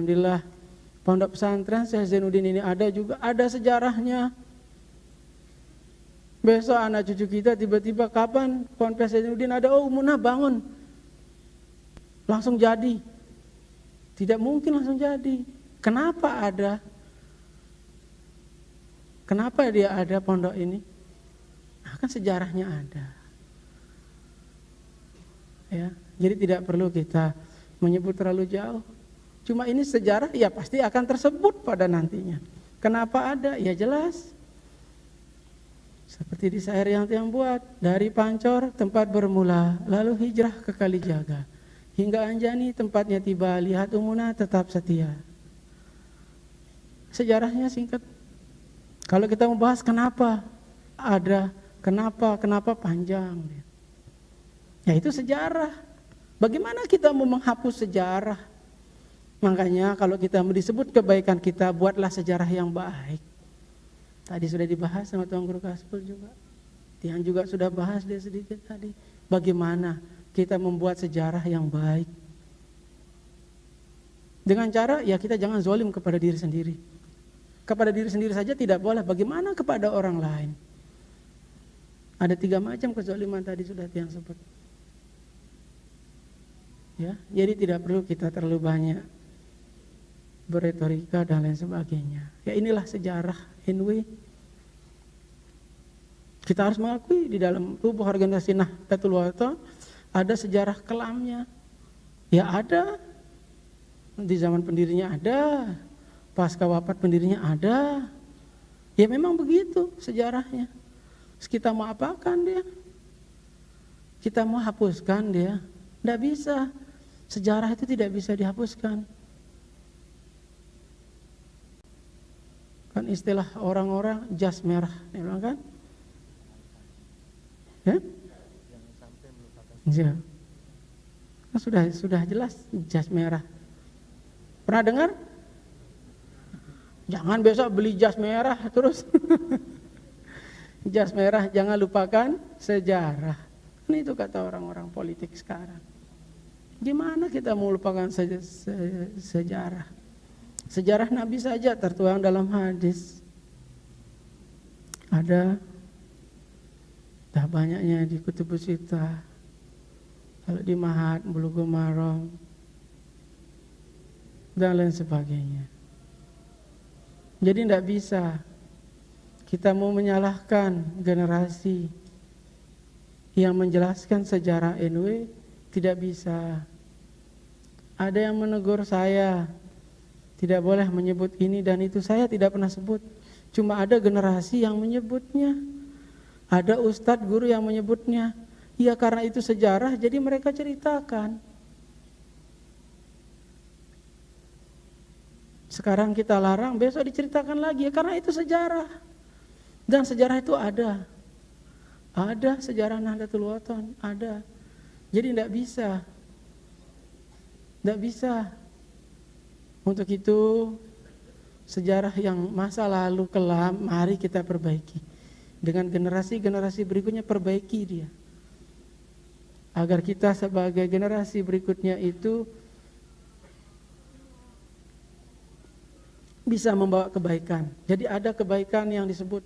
Alhamdulillah pondok pesantren Syekh Zainuddin ini ada sejarahnya. Besok anak cucu kita tiba-tiba kapan Ponpes Zainuddin ada, oh Munah bangun, langsung jadi. Tidak mungkin langsung jadi. Kenapa ada? Kenapa dia ada pondok ini? Nah, kan sejarahnya ada. Ya, jadi tidak perlu kita menyebut terlalu jauh. Cuma ini sejarah ya pasti akan tersebut pada nantinya. Kenapa ada? Ya jelas. Seperti di syair yang Tiang buat, dari Pancor tempat bermula, lalu hijrah ke Kalijaga, hingga Anjani tempatnya tiba, lihat Umuna tetap setia. Sejarahnya singkat. Kalau kita membahas kenapa ada, kenapa panjang. Ya itu sejarah. Bagaimana kita mau menghapus sejarah? Makanya kalau kita mau disebut kebaikan kita, buatlah sejarah yang baik. Tadi sudah dibahas sama Tuan Guru Kaspul juga. Tiang juga sudah bahas dia sedikit tadi. Bagaimana kita membuat sejarah yang baik. Dengan cara ya kita jangan zalim kepada diri sendiri. Kepada diri sendiri saja tidak boleh. Bagaimana kepada orang lain? Ada 3 macam kezaliman tadi sudah Tiang sebut. Ya, jadi tidak perlu kita terlalu banyak berretorika dan lain sebagainya. Ya inilah sejarah NW. Kita harus mengakui di dalam tubuh organisasi Nahdlatul Ulama ada sejarah kelamnya. Ya ada. Di zaman pendirinya ada. Pasca wafat pendirinya ada. Ya memang begitu sejarahnya. Terus kita mau apakan dia? Kita mau hapuskan dia? Tidak bisa. Sejarah itu tidak bisa dihapuskan. Kan istilah orang-orang jas merah, memang kan? Ya? Ya. Nah, sudah jelas jas merah. Pernah dengar? Jangan besok beli jas merah terus. Jas merah, jangan lupakan sejarah. Ini itu kata orang-orang politik sekarang. Gimana kita mau lupakan sejarah? Sejarah Nabi saja tertuang dalam hadis. Ada dah banyaknya di Kutubus Sittah. Kalau di Mahat, Bulughul Maram dan lain sebagainya. Jadi tidak bisa kita mau menyalahkan generasi yang menjelaskan sejarah NW, tidak bisa. Ada yang menegur saya, tidak boleh menyebut ini dan itu. Saya tidak pernah sebut. Cuma ada generasi yang menyebutnya. Ada ustadz guru yang menyebutnya. Ya karena itu sejarah, jadi mereka ceritakan. Sekarang kita larang, besok diceritakan lagi. Ya karena itu sejarah. Dan sejarah itu ada. Ada sejarah Nahdlatul Ulama, ada. Jadi tidak bisa. Tidak bisa. Untuk itu sejarah yang masa lalu kelam mari kita perbaiki. Dengan generasi-generasi berikutnya perbaiki dia. Agar kita sebagai generasi berikutnya itu bisa membawa kebaikan. Jadi ada kebaikan yang disebut.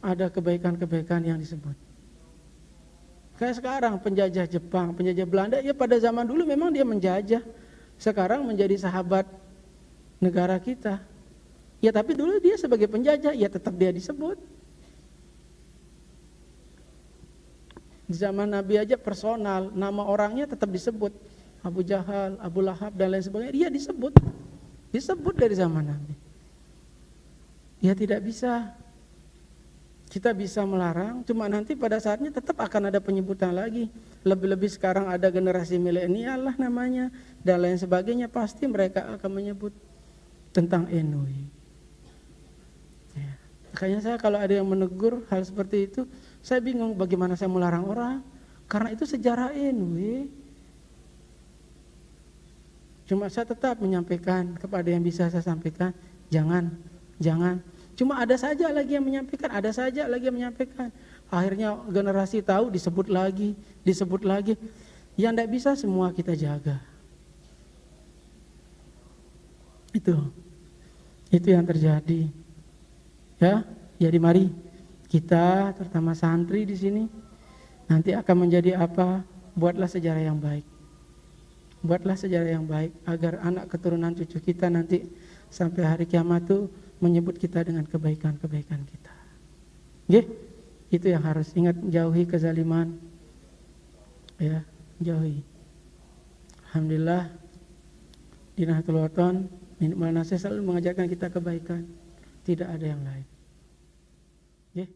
Ada kebaikan-kebaikan yang disebut. Kayak sekarang penjajah Jepang, penjajah Belanda, ya pada zaman dulu memang dia menjajah. Sekarang menjadi sahabat negara kita. Ya tapi dulu dia sebagai penjajah, ya tetap dia disebut. Di zaman Nabi aja personal, nama orangnya tetap disebut. Abu Jahal, Abu Lahab dan lain sebagainya, dia disebut. Disebut dari zaman Nabi. Ya tidak bisa. Kita bisa melarang, cuma nanti pada saatnya tetap akan ada penyebutan lagi. Lebih-lebih sekarang ada generasi milenial lah namanya, dan lain sebagainya, pasti mereka akan menyebut tentang NW. Ya. Makanya saya kalau ada yang menegur hal seperti itu, saya bingung bagaimana saya melarang orang, karena itu sejarah NW. Cuma saya tetap menyampaikan kepada yang bisa saya sampaikan, jangan. Cuma ada saja lagi yang menyampaikan, ada saja lagi yang menyampaikan. Akhirnya generasi tahu disebut lagi. Yang tidak bisa semua kita jaga. Itu yang terjadi. Ya, jadi mari kita terutama santri di sini nanti akan menjadi apa? Buatlah sejarah yang baik. Buatlah sejarah yang baik agar anak keturunan cucu kita nanti sampai hari kiamat tuh menyebut kita dengan kebaikan-kebaikan kita. Nggih, itu yang harus ingat, jauhi kezaliman. Ya, jauhi. Alhamdulillah di Nahdlatul Wathon Minimul Nasih selalu mengajarkan kita kebaikan, tidak ada yang lain. Nggih.